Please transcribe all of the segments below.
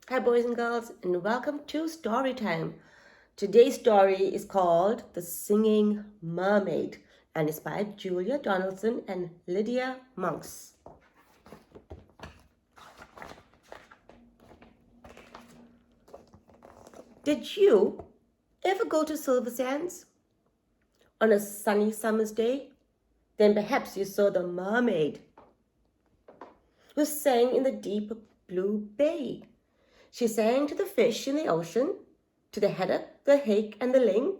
Hi boys and girls, and welcome to Story Time. Today's story is called The Singing Mermaid and is by Julia Donaldson and Lydia Monks. Did you ever go to Silver Sands on a sunny summer's day? Then perhaps you saw the mermaid who sang in the deep blue bay. She sang to the fish in the ocean, to the haddock, the hake, and the ling,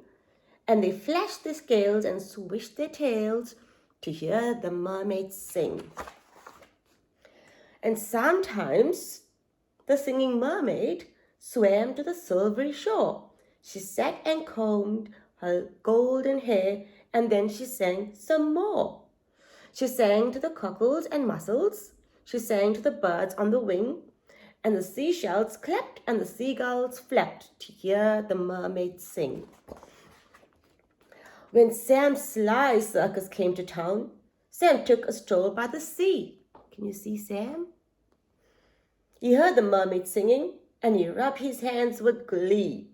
and they flashed their scales and swished their tails to hear the mermaid sing. And sometimes the singing mermaid swam to the silvery shore. She sat and combed her golden hair, and then she sang some more. She sang to the cockles and mussels. She sang to the birds on the wing, and the seashells clapped and the seagulls flapped to hear the mermaid sing. When Sam's Sly Circus came to town, Sam took a stroll by the sea. Can you see Sam? He heard the mermaid singing, and he rubbed his hands with glee.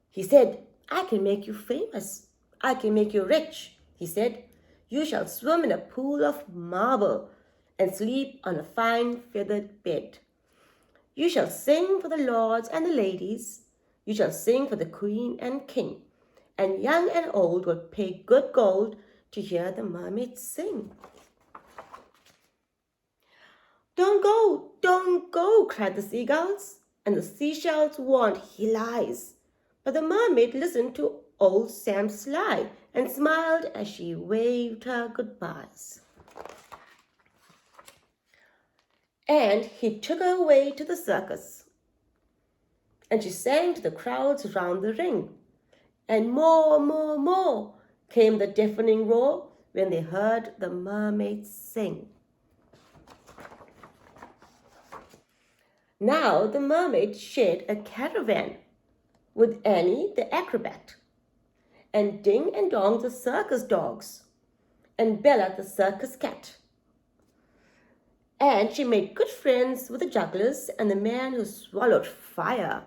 He said, "I can make you famous. I can make you rich," he said. "You shall swim in a pool of marble and sleep on a fine feathered bed. You shall sing for the lords and the ladies. You shall sing for the queen and king. And young and old will pay good gold to hear the mermaid sing." Don't go," cried the seagulls, and the seashells warned, "He lies." But the mermaid listened to old Sam Sly and smiled as she waved her goodbyes. And he took her away to the circus, and she sang to the crowds round the ring. And more came the deafening roar when they heard the mermaid sing. Now the mermaid shared a caravan with Annie the acrobat, and Ding and Dong the circus dogs, and Bella the circus cat. And she made good friends with the jugglers and the man who swallowed fire,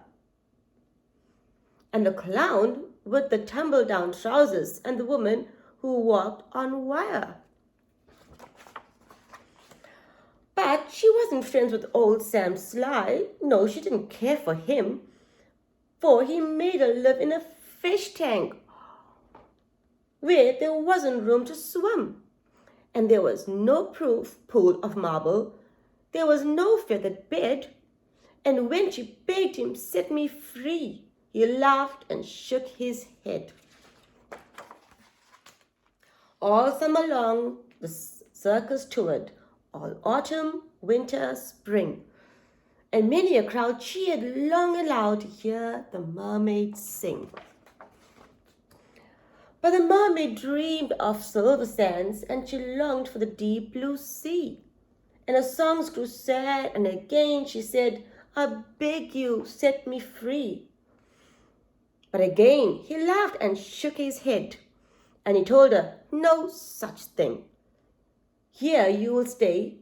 and the clown with the tumble-down trousers, and the woman who walked on wire. But she wasn't friends with old Sam Sly. No, she didn't care for him, for he made her live in a fish tank where there wasn't room to swim, and there was no pool of marble. There was no feathered bed, and when she begged him, "Set me free," he laughed and shook his head. All summer long, the circus toured, all autumn, winter, spring, and many a crowd cheered long and loud to hear the mermaid sing. But the mermaid dreamed of Silver Sands, and she longed for the deep blue sea. And her songs grew sad, and again she said, "I beg you, set me free." But again he laughed and shook his head, and he told her, "No such thing. Here you will stay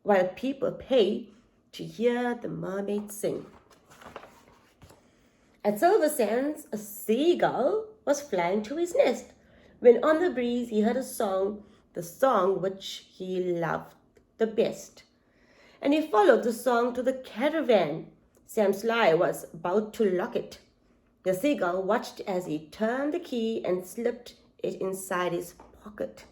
while people pay to hear the mermaid sing." At Silver Sands, a seagull was flying to his nest when on the breeze he heard a song, the song which he loved the best. And he followed the song to the caravan. Sam Sly was about to lock it. The seagull watched as he turned the key and slipped it inside his pocket.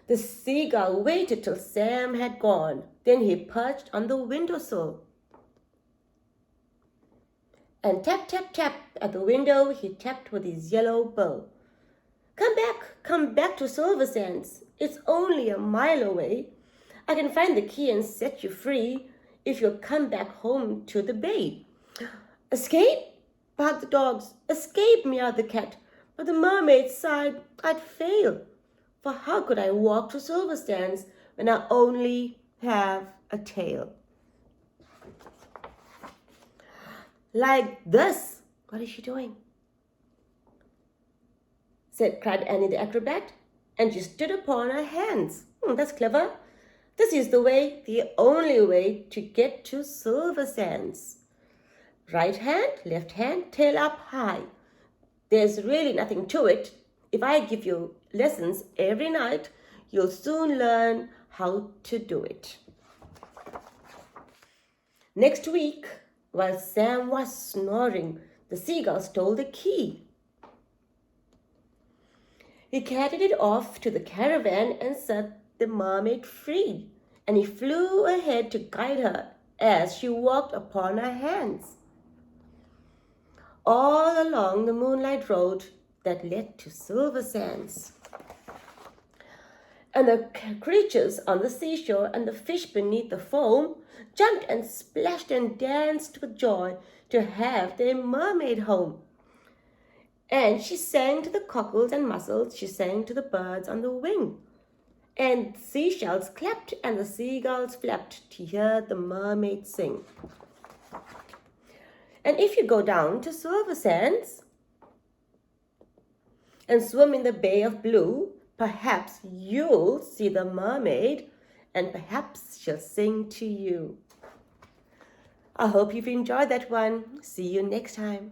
The seagull waited till Sam had gone. Then he perched on the windowsill. And tap, tap, tap at the window he tapped with his yellow bill. Come back to Silver Sands. It's only a mile away. I can find the key and set you free if you'll come back home to the bay." "Escape?" barked the dogs. "Escape," meowed the cat. But the mermaid sighed, "I'd fail, for how could I walk to Silver Sands when I only have a tail?" "Like this." "What is she doing?" cried Annie the acrobat, and she stood upon her hands. "That's clever. This is the only way to get to Silver Sands. Right hand, left hand, tail up high. There's really nothing to it. If I give you lessons every night, you'll soon learn how to do it. Next week, while Sam was snoring, the seagull stole the key. He carried it off to the caravan and set the mermaid free, and he flew ahead to guide her as she walked upon her hands. All along the moonlight road that led to Silver Sands. And the creatures on the seashore and the fish beneath the foam jumped and splashed and danced with joy to have their mermaid home. And she sang to the cockles and mussels, she sang to the birds on the wing. And the seashells clapped and the seagulls flapped to hear the mermaid sing. And if you go down to Silver Sands and swim in the Bay of Blue, perhaps you'll see the mermaid and perhaps she'll sing to you. I hope you've enjoyed that one. See you next time.